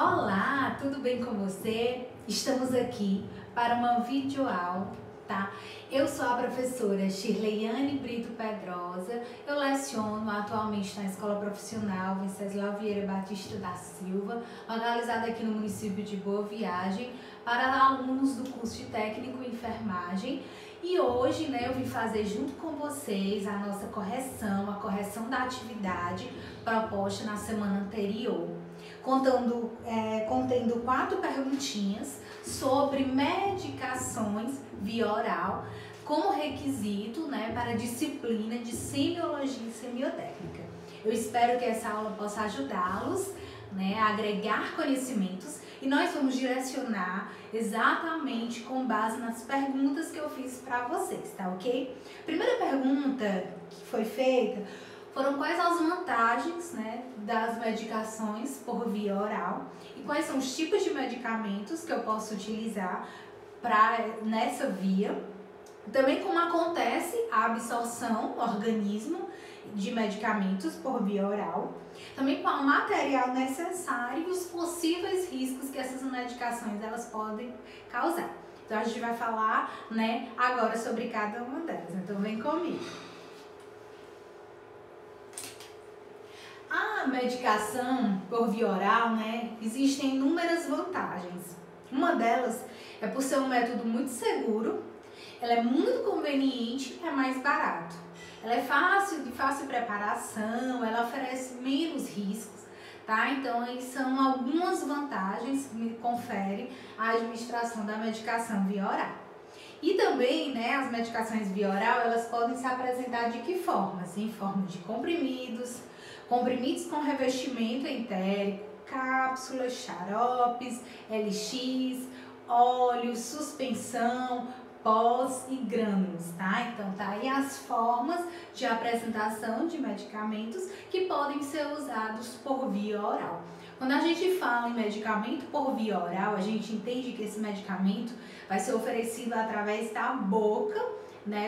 Olá, tudo bem com você? Estamos aqui para uma videoaula, tá? Eu sou a professora Shirleyane Brito Pedrosa, eu leciono atualmente na Escola Profissional Venceslau Vieira Batista da Silva, localizada aqui no município de Boa Viagem, para alunos do curso de Técnico em Enfermagem. E hoje, eu vim fazer junto com vocês a nossa correção, a correção da atividade proposta na semana anterior, contendo 4 perguntinhas sobre medicações via oral como requisito, para a disciplina de Semiologia e Semiotécnica. Eu espero que essa aula possa ajudá-los, a agregar conhecimentos, e nós vamos direcionar exatamente com base nas perguntas que eu fiz para vocês, tá ok? Primeira pergunta que foi feita foram quais as vantagens, das medicações por via oral e quais são os tipos de medicamentos que eu posso utilizar nessa via. Também como acontece a absorção no organismo de medicamentos por via oral. Também qual o material necessário e os possíveis riscos que essas medicações elas podem causar. Então a gente vai falar, agora sobre cada uma delas. Então vem comigo. A medicação por via oral, existem inúmeras vantagens. Uma delas é por ser um método muito seguro, ela é muito conveniente e é mais barato. Ela é de fácil preparação, ela oferece menos riscos, tá? Então, aí são algumas vantagens que me confere a administração da medicação via oral. E também, as medicações via oral, elas podem se apresentar de que forma? Em forma de comprimidos com revestimento entérico, cápsulas, xaropes, LX, óleos, suspensão, pós e grânulos, tá? Então, tá aí as formas de apresentação de medicamentos que podem ser usados por via oral. Quando a gente fala em medicamento por via oral, a gente entende que esse medicamento vai ser oferecido através da boca,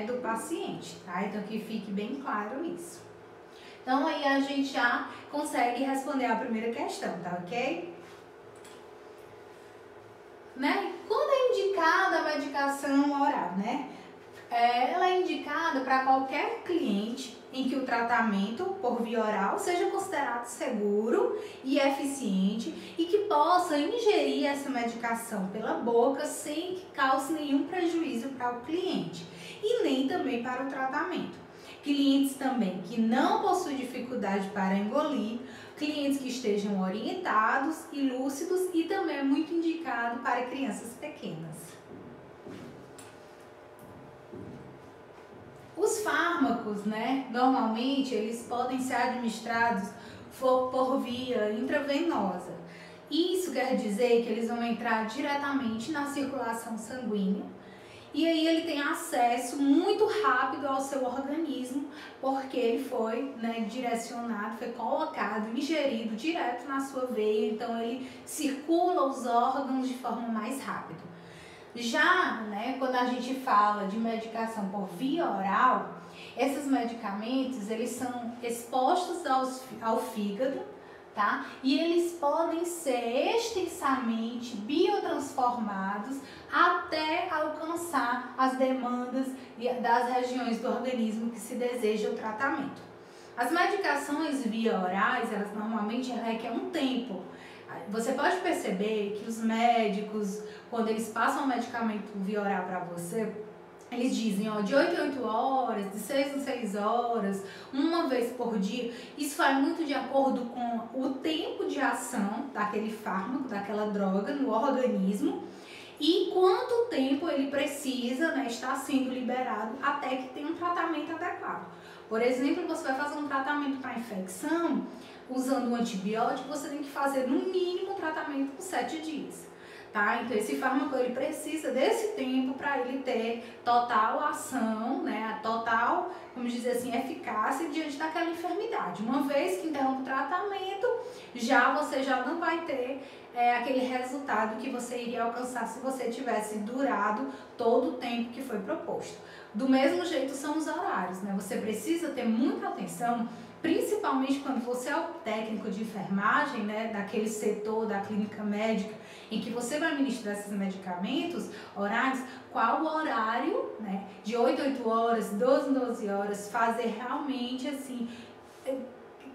do paciente, tá? Então, que fique bem claro isso. Então, aí a gente já consegue responder a primeira questão, tá ok? Quando é indicada a medicação oral, ela é indicada para qualquer cliente em que o tratamento por via oral seja considerado seguro e eficiente e que possa ingerir essa medicação pela boca sem que cause nenhum prejuízo para o cliente e nem também para o tratamento. Clientes também que não possuem dificuldade para engolir, clientes que estejam orientados e lúcidos e também é muito indicado para crianças pequenas. Os fármacos, normalmente eles podem ser administrados por via intravenosa. Isso quer dizer que eles vão entrar diretamente na circulação sanguínea. E aí ele tem acesso muito rápido ao seu organismo, porque ele foi direcionado, foi colocado, ingerido direto na sua veia, então ele circula os órgãos de forma mais rápida. Já, quando a gente fala de medicação por via oral, esses medicamentos, eles são expostos ao fígado, tá? E eles podem ser extensamente biotransformados até alcançar as demandas das regiões do organismo que se deseja o tratamento. As medicações via orais, elas normalmente requerem um tempo. Você pode perceber que os médicos, quando eles passam o medicamento via oral para você, eles dizem, de 8 em 8 horas, de 6 em 6 horas, uma vez por dia. Isso vai muito de acordo com o tempo de ação daquele fármaco, daquela droga no organismo e quanto tempo ele precisa, estar sendo liberado até que tenha um tratamento adequado. Por exemplo, você vai fazer um tratamento para infecção, usando um antibiótico, você tem que fazer no mínimo um tratamento por 7 dias. Tá? Então esse fármaco ele precisa desse tempo para ele ter total ação, a total, vamos dizer assim, eficácia diante daquela enfermidade. Uma vez que interrompe o tratamento, você já não vai ter aquele resultado que você iria alcançar se você tivesse durado todo o tempo que foi proposto. Do mesmo jeito são os horários, Você precisa ter muita atenção principalmente quando você é o técnico de enfermagem, né, daquele setor da clínica médica, em que você vai ministrar esses medicamentos orais, qual o horário, né, de 8 em 8 horas, 12 em 12 horas, fazer realmente assim,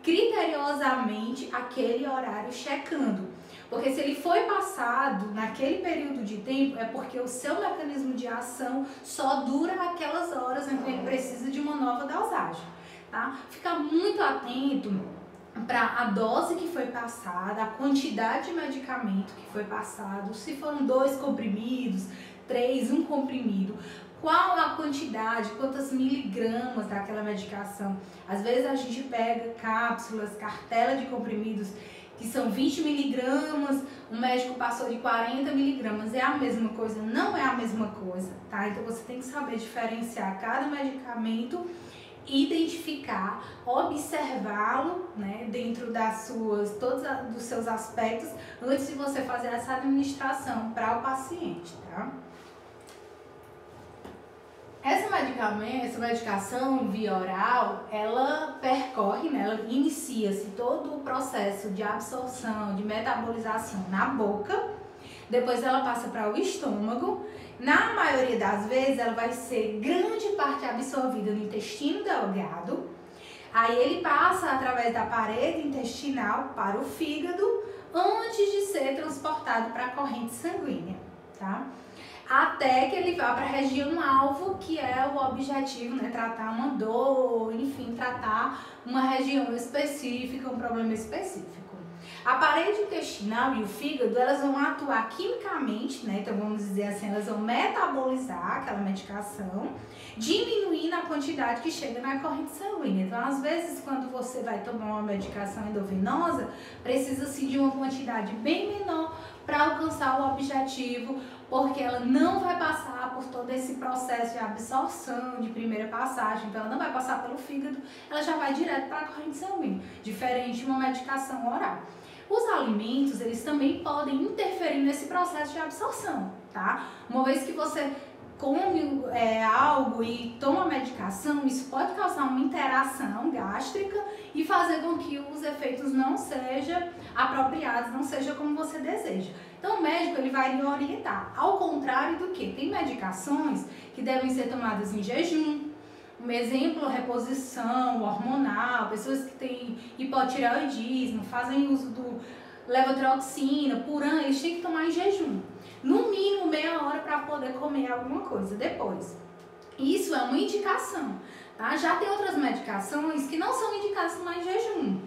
criteriosamente aquele horário checando. Porque se ele foi passado naquele período de tempo, é porque o seu mecanismo de ação só dura aquelas horas em que ele precisa de uma nova dosagem, tá? Fica muito atento para a dose que foi passada, a quantidade de medicamento que foi passado, se foram 2 comprimidos, 3, 1 comprimido, qual a quantidade, quantas miligramas daquela medicação. Às vezes a gente pega cápsulas, cartela de comprimidos que são 20 miligramas, o médico passou de 40 miligramas, é a mesma coisa? Não é a mesma coisa, tá? Então você tem que saber diferenciar cada medicamento, identificar, observá-lo, né, dentro das todos os seus aspectos, antes de você fazer essa administração para o paciente, tá? Essa medicação via oral, ela percorre, né, ela inicia-se todo o processo de absorção, de metabolização na boca, depois ela passa para o estômago. Na maioria das vezes, ela vai ser grande parte absorvida no intestino delgado, aí ele passa através da parede intestinal para o fígado, antes de ser transportado para a corrente sanguínea, tá? Até que ele vá para a região alvo, que é o objetivo, né? Tratar uma dor, enfim, tratar uma região específica, um problema específico. A parede intestinal e o fígado, elas vão atuar quimicamente, né? Então vamos dizer assim, elas vão metabolizar aquela medicação, diminuindo a quantidade que chega na corrente sanguínea. Então, às vezes, quando você vai tomar uma medicação endovenosa, precisa-se de uma quantidade bem menor para alcançar o objetivo, porque ela não vai passar por todo esse processo de absorção, de primeira passagem, então ela não vai passar pelo fígado, ela já vai direto para a corrente sanguínea, diferente de uma medicação oral. Os alimentos, eles também podem interferir nesse processo de absorção, tá? Uma vez que você come algo e toma medicação, isso pode causar uma interação gástrica e fazer com que os efeitos não sejam apropriados, não seja como você deseja. Então o médico ele vai lhe orientar, ao contrário do que tem medicações que devem ser tomadas em jejum. Um exemplo, reposição hormonal, pessoas que têm hipotireoidismo, fazem uso do levotiroxina, Puran, eles têm que tomar em jejum. No mínimo meia hora para poder comer alguma coisa depois. Isso é uma indicação, tá? Já tem outras medicações que não são indicadas tomar em jejum,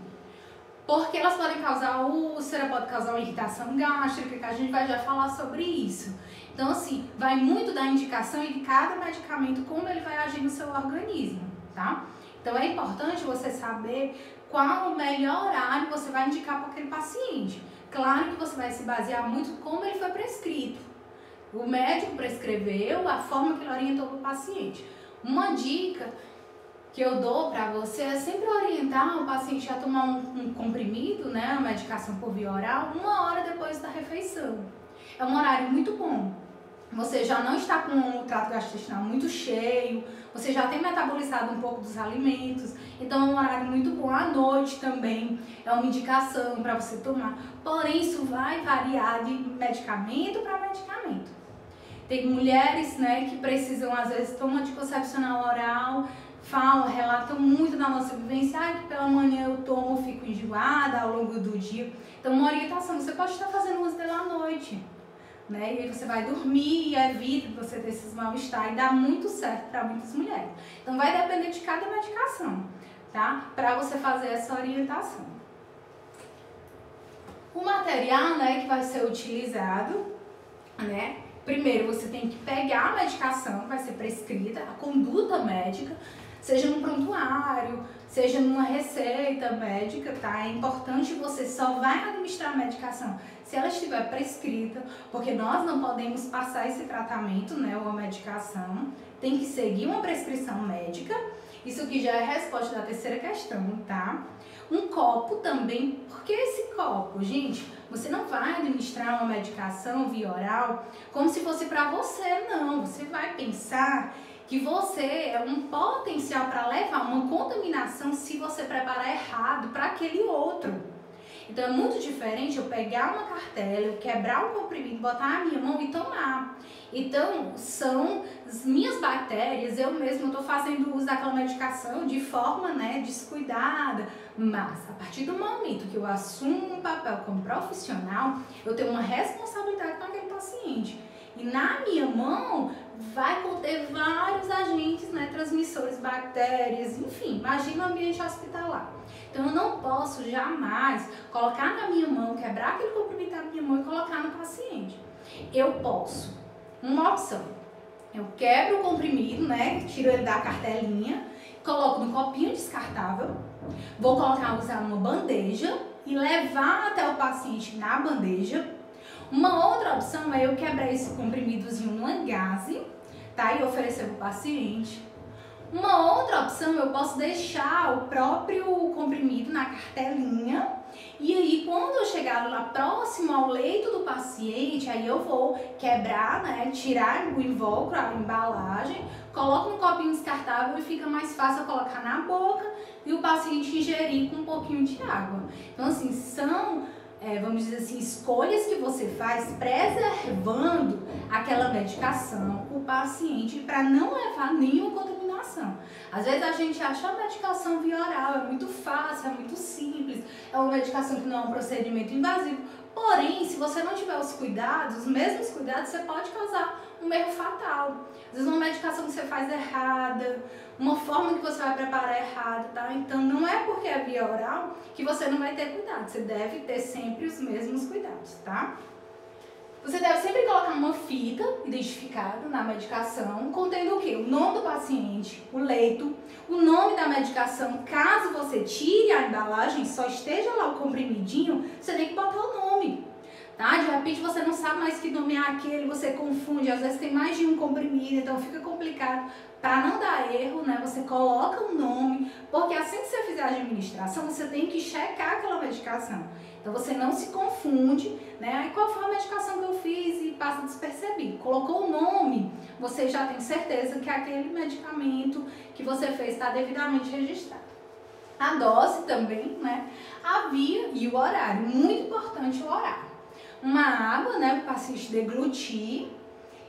porque elas podem causar úlcera, pode causar uma irritação gástrica, que a gente vai já falar sobre isso. Então, assim, vai muito da indicação e de cada medicamento, como ele vai agir no seu organismo, tá? Então, é importante você saber qual o melhor horário você vai indicar para aquele paciente. Claro que você vai se basear muito como ele foi prescrito. O médico prescreveu, a forma que ele orientou para o paciente. Uma dica que eu dou para você é sempre orientar o paciente a tomar um comprimido, né, uma medicação por via oral, 1 hora depois da refeição. É um horário muito bom. Você já não está com o trato gastrointestinal muito cheio, você já tem metabolizado um pouco dos alimentos, então é um horário muito bom. À noite também é uma indicação para você tomar, porém isso vai variar de medicamento para medicamento. Tem mulheres, né, que precisam, às vezes, tomar anticoncepcional oral, relatam muito na nossa vivência, que pela manhã eu tomo, fico enjoada ao longo do dia. Então, uma orientação, você pode estar fazendo uso dela à noite, né? E aí você vai dormir e evita você ter esses mal-estar e dá muito certo para muitas mulheres. Então, vai depender de cada medicação, tá? Para você fazer essa orientação. O material, né, que vai ser utilizado, né? Primeiro, você tem que pegar a medicação que vai ser prescrita, a conduta médica, seja no prontuário, seja numa receita médica, tá? É importante, você só vai administrar a medicação se ela estiver prescrita, porque nós não podemos passar esse tratamento, né, ou a medicação, tem que seguir uma prescrição médica. Isso aqui já é a resposta da terceira questão, tá? Um copo também, porque esse copo, gente, você não vai administrar uma medicação via oral como se fosse para você, não. Você vai pensar que você é um potencial para levar uma contaminação se você preparar errado para aquele outro. Então é muito diferente eu pegar uma cartela, eu quebrar um comprimido, botar na minha mão e tomar. Então são as minhas bactérias, eu mesma estou fazendo uso daquela medicação de forma descuidada, mas a partir do momento que eu assumo um papel como profissional, eu tenho uma responsabilidade com aquele paciente. E na minha mão vai conter vários agentes, transmissores, bactérias, enfim, imagina o ambiente hospitalar. Então eu não posso jamais colocar na minha mão, quebrar aquele comprimido na minha mão e colocar no paciente. Eu posso, uma opção, eu quebro o comprimido, tiro ele da cartelinha, coloco no copinho descartável, vou usar uma bandeja e levar até o paciente na bandeja. Uma outra opção é eu quebrar esse comprimidozinho numa gase, e oferecer para o paciente. Uma outra opção, eu posso deixar o próprio comprimido na cartelinha e aí quando eu chegar lá próximo ao leito do paciente, aí eu vou quebrar, tirar o invólucro, a embalagem, coloco no copinho descartável e fica mais fácil eu colocar na boca e o paciente ingerir com um pouquinho de água. Então assim, são vamos dizer assim, escolhas que você faz preservando aquela medicação, o paciente, para não levar nenhuma contaminação. Às vezes a gente acha a medicação via oral, é muito fácil, é muito simples, é uma medicação que não é um procedimento invasivo. Porém, se você não tiver os cuidados, os mesmos cuidados, você pode causar um erro fatal. Às vezes uma medicação que você faz errada, uma forma que você vai preparar errada, Então não é porque é via oral que você não vai ter cuidado. Você deve ter sempre os mesmos cuidados, Você deve sempre colocar uma fita identificada na medicação, contendo o quê? O nome do paciente, o leito, o nome da medicação. Caso você tire a embalagem, só esteja lá o comprimidinho, você tem que botar o nome, De repente você não sabe mais que nome é aquele, você confunde, às vezes tem mais de um comprimido, então fica complicado. Para não dar erro, você coloca o nome, porque assim que você fizer a administração, você tem que checar aquela medicação. Então você não se confunde, Aí qual foi a medicação que eu fiz e passa despercebido. Colocou o nome, você já tem certeza que aquele medicamento que você fez está devidamente registrado. A dose também, A via e o horário. Muito importante o horário. Uma água, para o paciente deglutir.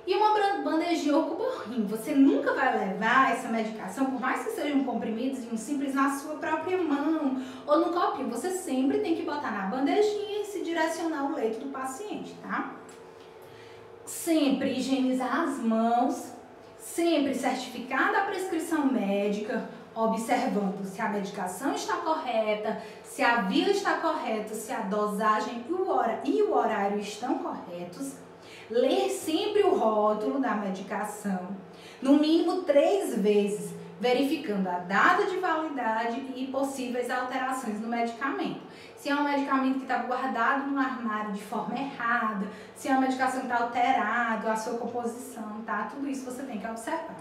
E uma bandejinha ou cuborrinho. Você nunca vai levar essa medicação, por mais que seja um comprimido simples, na sua própria mão ou no copinho. Você sempre tem que botar na bandejinha e se direcionar o leito do paciente, Sempre higienizar as mãos, sempre certificar da prescrição médica, observando se a medicação está correta, se a via está correta, se a dosagem e o horário estão corretos. Ler sempre o rótulo da medicação, no mínimo 3 vezes, verificando a data de validade e possíveis alterações no medicamento. Se é um medicamento que está guardado no armário de forma errada, se é uma medicação que está alterada, a sua composição, Tudo isso você tem que observar.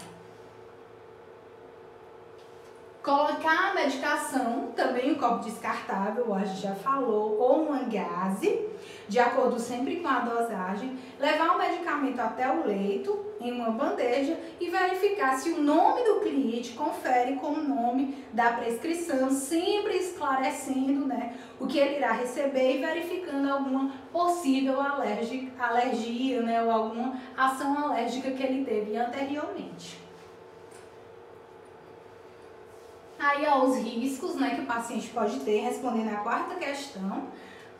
Colocar a medicação, também um copo descartável, a gente já falou, ou uma gase, de acordo sempre com a dosagem, levar o medicamento até o leito, em uma bandeja, e verificar se o nome do cliente confere com o nome da prescrição, sempre esclarecendo, o que ele irá receber e verificando alguma possível alergia, ou alguma ação alérgica que ele teve anteriormente. Aí, os riscos, que o paciente pode ter, respondendo a 4ª questão,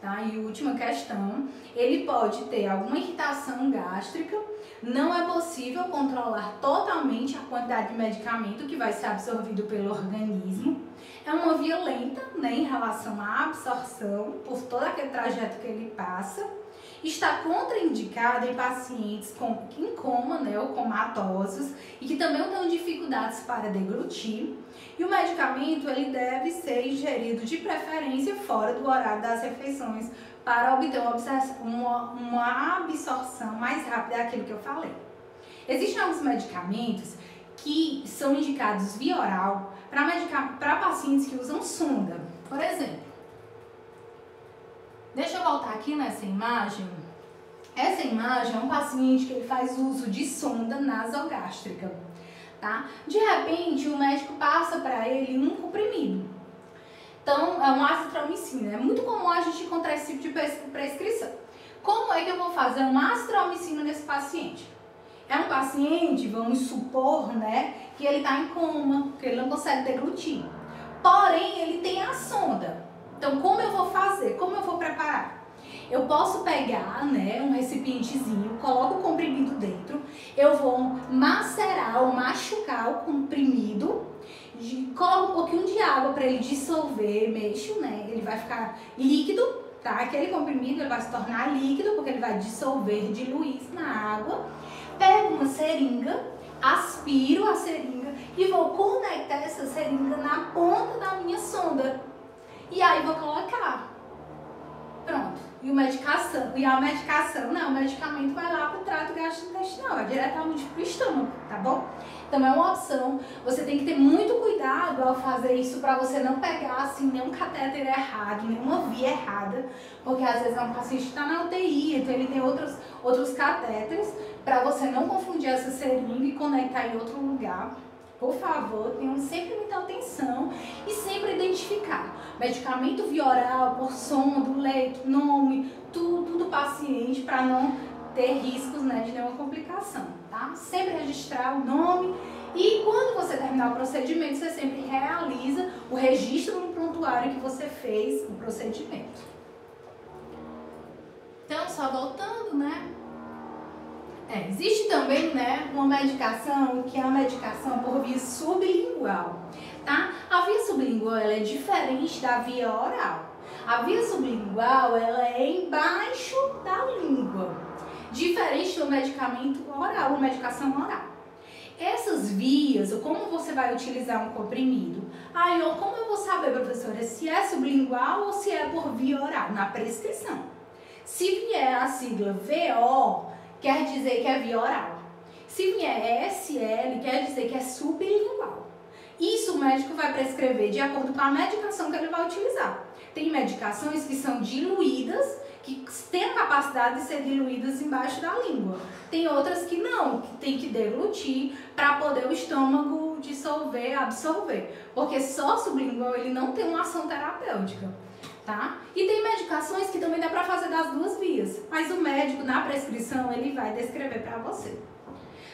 E última questão, ele pode ter alguma irritação gástrica, não é possível controlar totalmente a quantidade de medicamento que vai ser absorvido pelo organismo, é uma via lenta, em relação à absorção, por todo aquele trajeto que ele passa, está contraindicado em pacientes em coma, ou comatosos, e que também têm dificuldades para deglutir. E o medicamento ele deve ser ingerido de preferência fora do horário das refeições para obter uma absorção mais rápida daquilo que eu falei. Existem alguns medicamentos que são indicados via oral para pacientes que usam sonda. Por exemplo, deixa eu voltar aqui nessa imagem. Essa imagem é um paciente que ele faz uso de sonda nasogástrica. tá? De repente, o médico passa para ele um comprimido. Então, é um azitromicina. É muito comum a gente encontrar esse tipo de prescrição. Como é que eu vou fazer uma azitromicina nesse paciente? É um paciente, vamos supor, né, que ele está em coma, que ele não consegue deglutir. Porém, ele tem a sonda. Então, como eu vou fazer? Como eu vou preparar? Eu posso pegar, né, um recipientezinho, coloco o comprimido dentro, eu vou macerar ou machucar o comprimido, coloco um pouquinho de água para ele dissolver, mexo, né, ele vai ficar líquido, tá? Aquele comprimido ele vai se tornar líquido porque ele vai dissolver, diluir na água. Pego uma seringa, aspiro a seringa e vou conectar essa seringa na ponta da minha sonda. E aí vou colocar. Pronto. E a medicação, não, o medicamento vai lá para o trato gastrointestinal, vai diretamente para o estômago, tá bom? Então é uma opção. Você tem que ter muito cuidado ao fazer isso para você não pegar assim nenhum catéter errado, nenhuma via errada, porque às vezes é um paciente que está na UTI, então ele tem outros catéteres, para você não confundir essa seringa e conectar em outro lugar. Por favor, tenham sempre muita atenção e sempre identificar medicamento via oral, por sonda, leito, nome, tudo do paciente para não ter riscos, né, de nenhuma complicação, tá? Sempre registrar o nome e quando você terminar o procedimento, você sempre realiza o registro no prontuário que você fez o procedimento. Então, só voltando, né? Existe também, né, uma medicação que é a medicação por via sublingual, tá? A via sublingual ela é diferente da via oral. A via sublingual ela é embaixo da língua, diferente do medicamento oral, uma medicação oral. Essas vias, como você vai utilizar um comprimido? Como eu vou saber, professora, se é sublingual ou se é por via oral? Na prescrição. Se vier a sigla VO, quer dizer que é via oral. Se vier SL, quer dizer que é sublingual. Isso o médico vai prescrever de acordo com a medicação que ele vai utilizar. Tem medicações que são diluídas, que têm a capacidade de ser diluídas embaixo da língua. Tem outras que não, que tem que deglutir para poder o estômago dissolver, absorver. Porque só sublingual ele não tem uma ação terapêutica. Tá? E tem medicações que também dá para fazer das duas vias, mas o médico na prescrição ele vai descrever para você.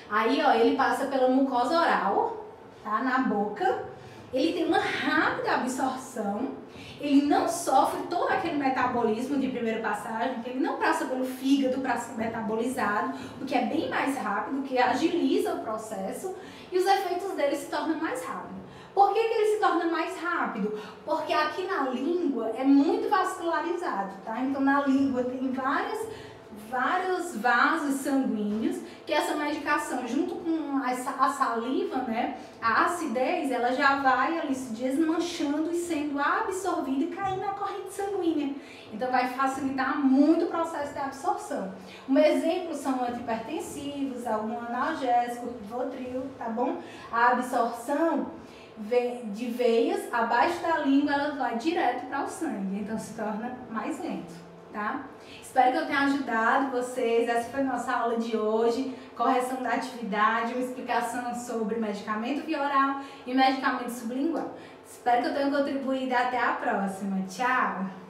Aí, ó, ele passa pela mucosa oral, tá? Na boca, ele tem uma rápida absorção, ele não sofre todo aquele metabolismo de primeira passagem, que ele não passa pelo fígado para ser metabolizado, o que é bem mais rápido, que agiliza o processo e os efeitos dele se tornam mais rápidos. Por que ele se torna mais rápido? Porque aqui na língua é muito vascularizado, tá? Então na língua tem vários vasos sanguíneos que essa medicação, junto com a saliva, né, a acidez, ela já vai ali se desmanchando e sendo absorvida e caindo na corrente sanguínea. Então vai facilitar muito o processo de absorção. Um exemplo são antihipertensivos, algum analgésico, Rivotril, tá bom? A absorção de veias abaixo da língua, ela vai direto para o sangue, então se torna mais lento, tá? Espero que eu tenha ajudado vocês. Essa foi a nossa aula de hoje, correção da atividade, uma explicação sobre medicamento via oral e medicamento sublingual. Espero que eu tenha contribuído. Até a próxima. Tchau!